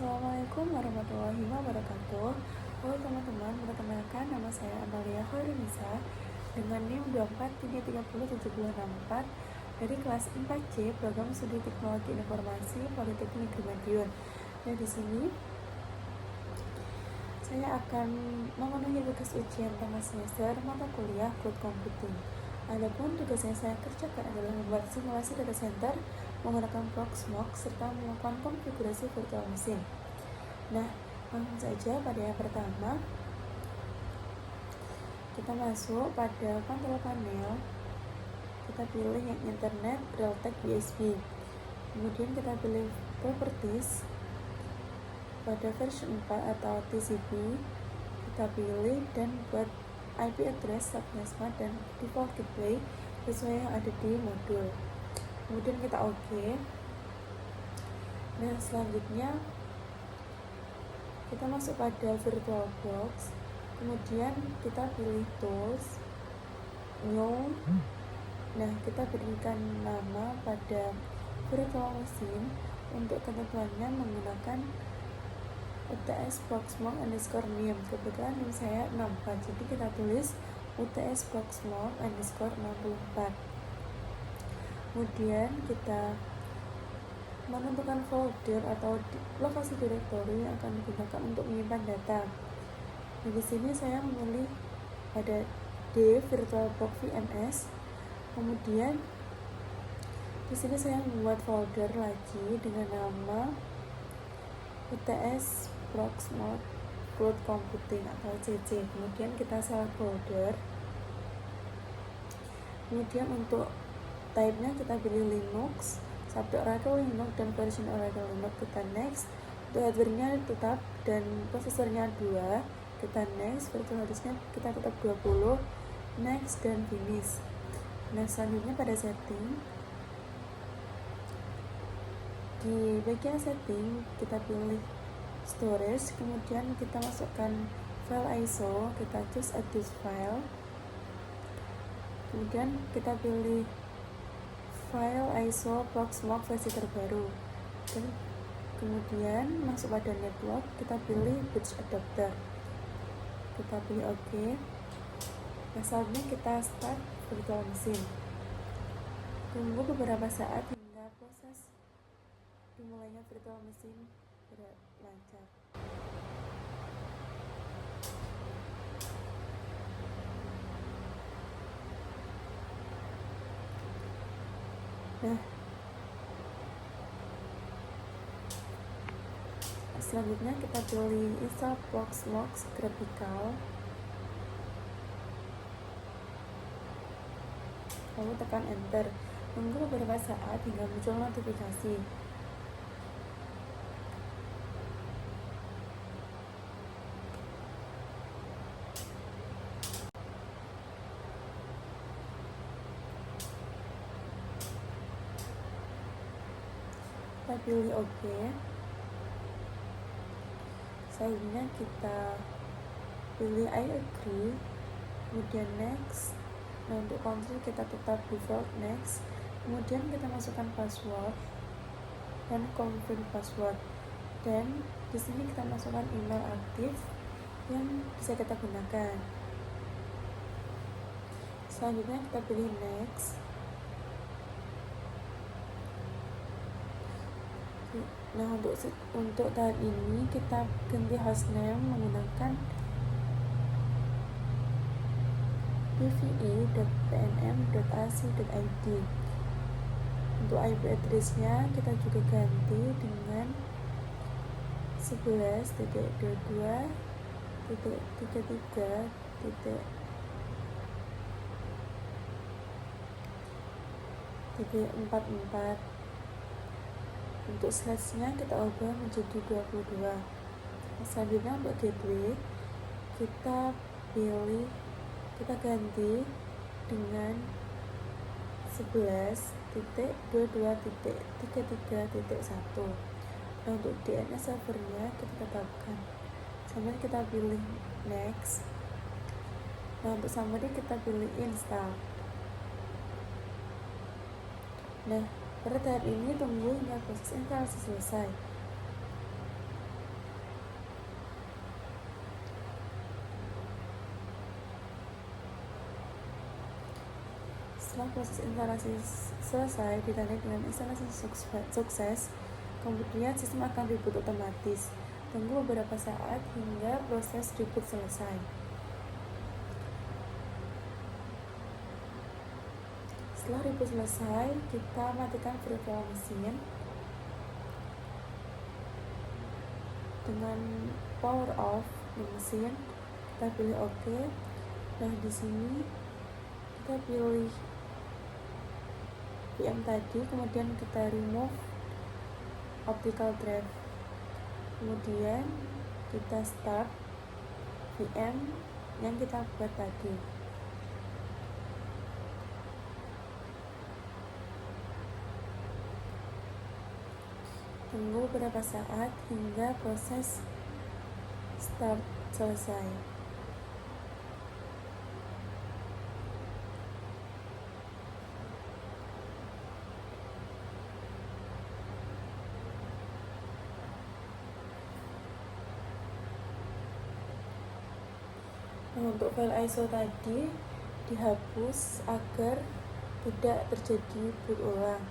Assalamualaikum warahmatullahi wabarakatuh. Halo teman-teman, perkenalkan nama saya Amalia Hoirunisa dengan NIM 24330764 dari kelas 4C Program Studi Teknologi Informasi Politeknik Madiun. Dan di sini saya akan memenuhi tugas ujian tengah semester mata kuliah Cloud Computing. Adapun tugas yang saya kerjakan adalah membuat simulasi data center menggunakan Proxmox serta melakukan konfigurasi virtual machine. Nah, langsung saja pada yang pertama, kita masuk pada kontrol panel, kita pilih yang Internet Realtek BSP, kemudian kita pilih Properties, pada version 4 atau TCP, kita pilih dan buat IP address, subnetma, dan default gateway sesuai yang ada di modul. Kemudian kita OK. Nah, selanjutnya kita masuk pada VirtualBox, kemudian kita pilih Tools, New. Nah, kita berikan nama pada virtual machine. Untuk ketentuannya menggunakan UTS Proxmox underscore NIM. Kebetulan NIM saya 64, jadi kita tulis UTS Proxmox underscore 64. Kemudian kita menentukan folder atau lokasi direktori yang akan digunakan untuk menyimpan data. Nah, di sini saya memilih pada D VirtualBox VMS. Kemudian di sini saya membuat folder lagi dengan nama UTS Proxmox Cloud Computing atau CC. Kemudian kita select folder. Kemudian untuk type-nya kita pilih Linux, subjek Oracle Linux dan version Oracle Linux, kita next. Untuk hardware-nya tetap dan prosesornya 2, kita next. Virtual disk-nya kita tetap 20, next dan finish. Nah, selanjutnya pada setting, di bagian setting kita pilih storage, kemudian kita masukkan file ISO, kita choose add this file, kemudian kita pilih file ISO Proxmox versi terbaru, dan kemudian masuk pada network, kita pilih bridge adapter, kita pilih OK. Nah, selanjutnya kita start virtual machine. Tunggu beberapa saat hingga proses dimulainya virtual machine lancar. Nah, selanjutnya kita pilih install Proxmox graphical, lalu tekan enter. Tunggu beberapa saat hingga muncul notifikasi. Kita pilih OK. Selanjutnya kita pilih I agree, kemudian next. Nah, untuk country kita tetap default next. Kemudian kita masukkan password dan confirm password. Dan di sini kita masukkan email aktif yang bisa kita gunakan. Selanjutnya kita pilih next. Nah, untuk tahap ini kita ganti hostname menggunakan pve.pnm.ac.id. Untuk IP address-nya kita juga ganti dengan 11.22.33.44. Untuk slash-nya kita ubah menjadi 22. Selanjutnya untuk gateway kita ganti dengan 11.22.33.1. Nah, untuk DNS servernya kita tetapkan. Kemudian kita pilih next. Nah, untuk summary kita pilih install. Nah, pada tahap ini tunggu hingga proses instalasi selesai. Setelah proses instalasi selesai, ditandai dengan instalasi sukses, kemudian sistem akan reboot otomatis. Tunggu beberapa saat hingga proses reboot selesai. Setelah reboot selesai, kita matikan virtual machine dengan power off di mesin. Kita pilih OK. Nah, di sini kita pilih VM tadi, kemudian kita remove optical drive, kemudian kita start VM yang kita buat tadi. Tunggu beberapa saat hingga proses start selesai. Nah, untuk file ISO tadi dihapus agar tidak terjadi boot ulang.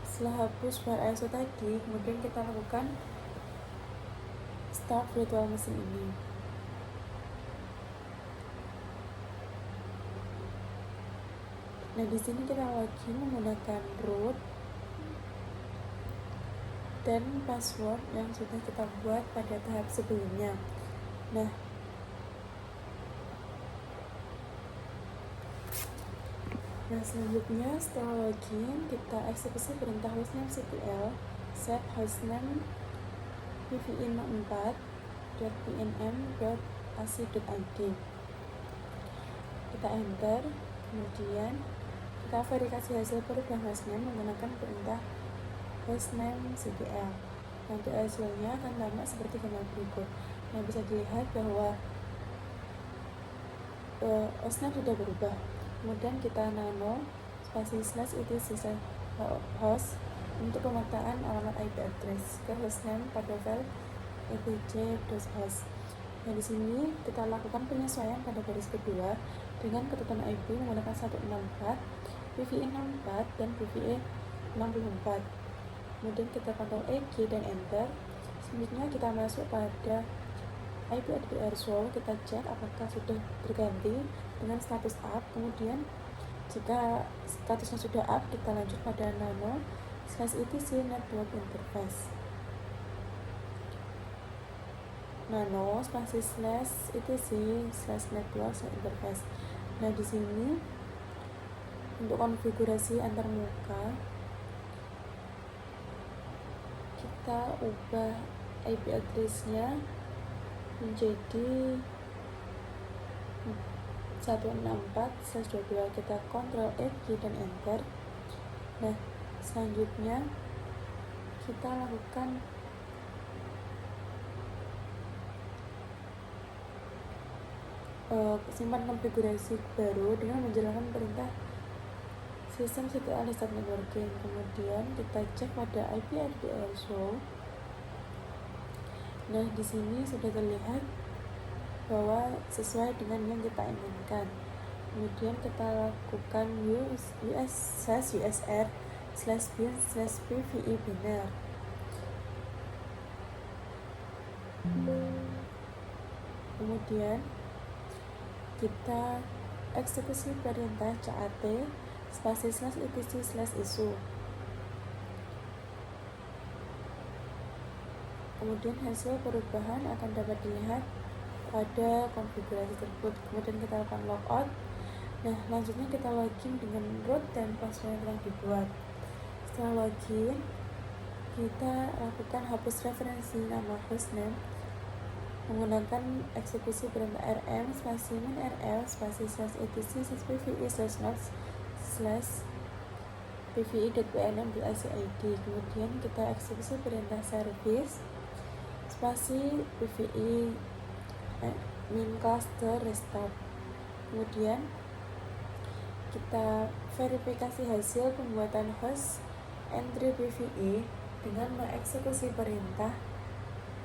Setelah hapus file ISO tadi, kemudian kita lakukan start virtual machine ini. Nah, di sini kita login menggunakan root dan password yang sudah kita buat pada tahap sebelumnya. Nah, selanjutnya setelah login, kita eksekusi perintah hostname cpl set hostname pvin4.pnm.ac.id. Kita enter, kemudian kita verifikasi hasil perubahan hostname menggunakan perintah hostname cpl. Nanti hasilnya akan tampak seperti gambar berikut. Nah, bisa dilihat bahwa hostname sudah berubah. Kemudian kita nano spasi slash etc host untuk pemetaan alamat IP address ke hostname pada file etc.host. Nah, di sini kita lakukan penyesuaian pada baris kedua dengan ketentuan IP menggunakan 164, PVE64 dan PVE64. Kemudian kita Ctrl E, G dan Enter. Selanjutnya kita masuk pada IP address show, kita cek apakah sudah terganti dengan status up. Kemudian jika statusnya sudah up, kita lanjut pada nano /etc network interface. Nano spasi /etc network interface. Nah, di sini untuk konfigurasi antar muka kita ubah IP address-nya menjadi 164/22. Kita Ctrl F, G dan Enter. Nah, selanjutnya kita lakukan simpan konfigurasi baru dengan menjalankan perintah systemctl restart networking. Kemudian kita cek pada IP address show. Nah, di sini sudah terlihat bahwa sesuai dengan yang kita inginkan. Kemudian kita lakukan usr/bin/pve biner. Kemudian kita eksekusi perintah cat spasi /etc/issue. Kemudian hasil perubahan akan dapat dilihat pada konfigurasi tersebut. Kemudian kita lakukan logout. Nah, selanjutnya kita login dengan root dan password yang telah dibuat. Setelah login, kita lakukan hapus referensi nama hostname menggunakan eksekusi perintah rm spasi -rl spasi /etc/pve/pve.pnm.ac.id. Kemudian kita eksekusi perintah service spasi pve min cluster restart. Kemudian kita verifikasi hasil pembuatan host entry PVE dengan mengeksekusi perintah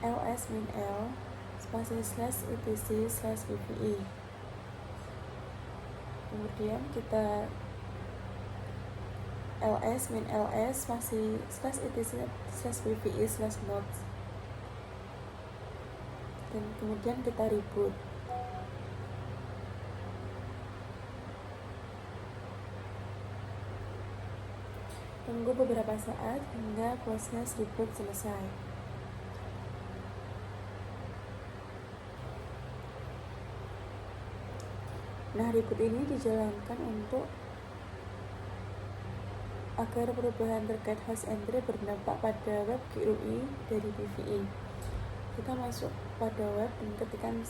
ls-l spasi /etc/pve. kemudian kita ls main ls masih /etc/pve/nodes, dan kemudian kita reboot. Tunggu beberapa saat hingga proses reboot selesai. Nah, reboot ini dijalankan untuk agar perubahan terkait host entry berdampak pada web GUI dari PVE. Kita masuk pada web dan ketikkan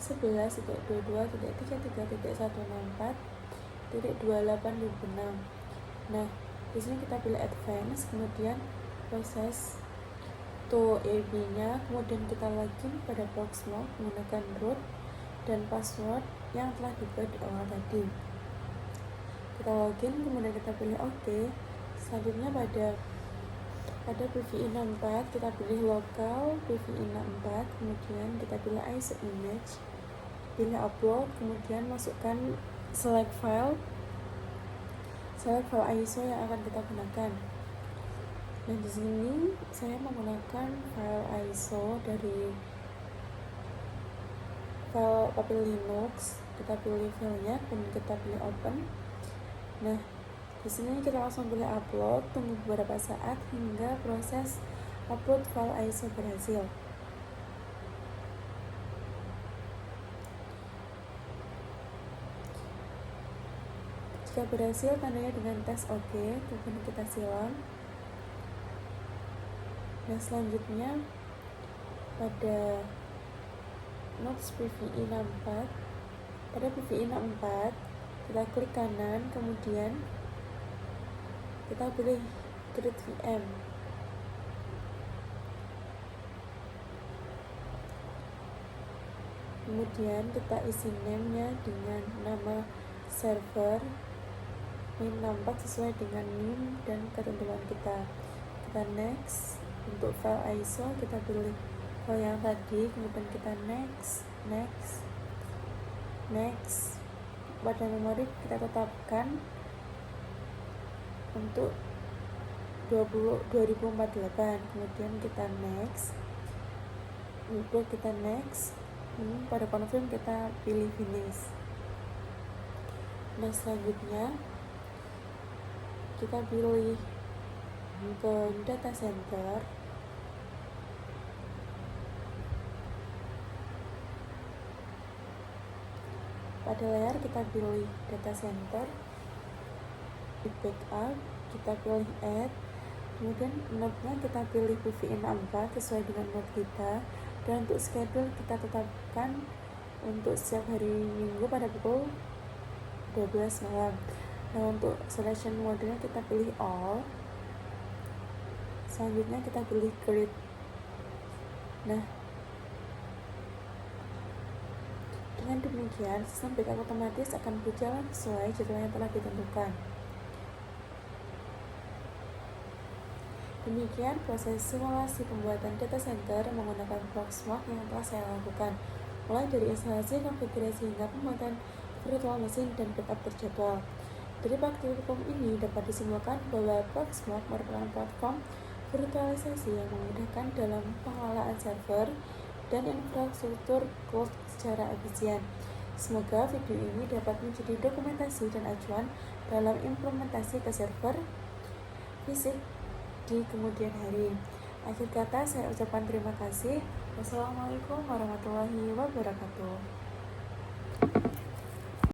11.22.33.164.2856. Nah, di sini kita pilih advance, kemudian proses to AB-nya, kemudian kita login pada Proxmox menggunakan root dan password yang telah dibuat di awal tadi. Kita login, kemudian kita pilih OK. Selanjutnya pada PVE64 kita pilih lokal PVE64, kemudian kita pilih ISO image, pilih upload, kemudian masukkan select file ISO yang akan kita gunakan. Dan di sini saya menggunakan file ISO dari file Papil Linux. Kita pilih filenya, kemudian kita pilih open. Nah, di sini kita langsung pilih upload, tunggu beberapa saat hingga proses upload file ISO berhasil. Jika berhasil, tandanya dengan tes OK, kemudian kita silang. Nah, selanjutnya pada nodes PVE64, pada PVE64 kita klik kanan, kemudian kita pilih create VM. Kemudian kita isi name-nya dengan nama server min64 sesuai dengan NIM dan ketentuan kita. Kita next. Untuk file ISO kita pilih file yang tadi, kemudian kita next. Pada memori kita tetapkan untuk 2048, kemudian kita next. Untuk kita next, pada confirm kita pilih finish. Nah, selanjutnya kita pilih ke data center. Pada layar kita pilih data center, di backup kita pilih add, kemudian node-nya kita pilih PVE64 sesuai dengan node kita, dan untuk schedule kita tetapkan untuk setiap hari Minggu pada pukul 12 malam. Nah, untuk selection mode-nya kita pilih all. Selanjutnya kita pilih create. Nah, dengan demikian sistem backup otomatis akan berjalan sesuai jadwal yang telah ditentukan. Demikian proses simulasi pembuatan data center menggunakan Proxmox yang telah saya lakukan, mulai dari instalasi, konfigurasi hingga pembuatan virtual machine dan backup terjadwal. Dari praktikum ini dapat disimpulkan bahwa Proxmox merupakan platform virtualisasi yang memudahkan dalam pengelolaan server dan infrastruktur cloud secara efisien. Semoga video ini dapat menjadi dokumentasi dan acuan dalam implementasi ke server fisik di kemudian hari. Akhir kata saya ucapkan terima kasih. Wassalamualaikum warahmatullahi wabarakatuh.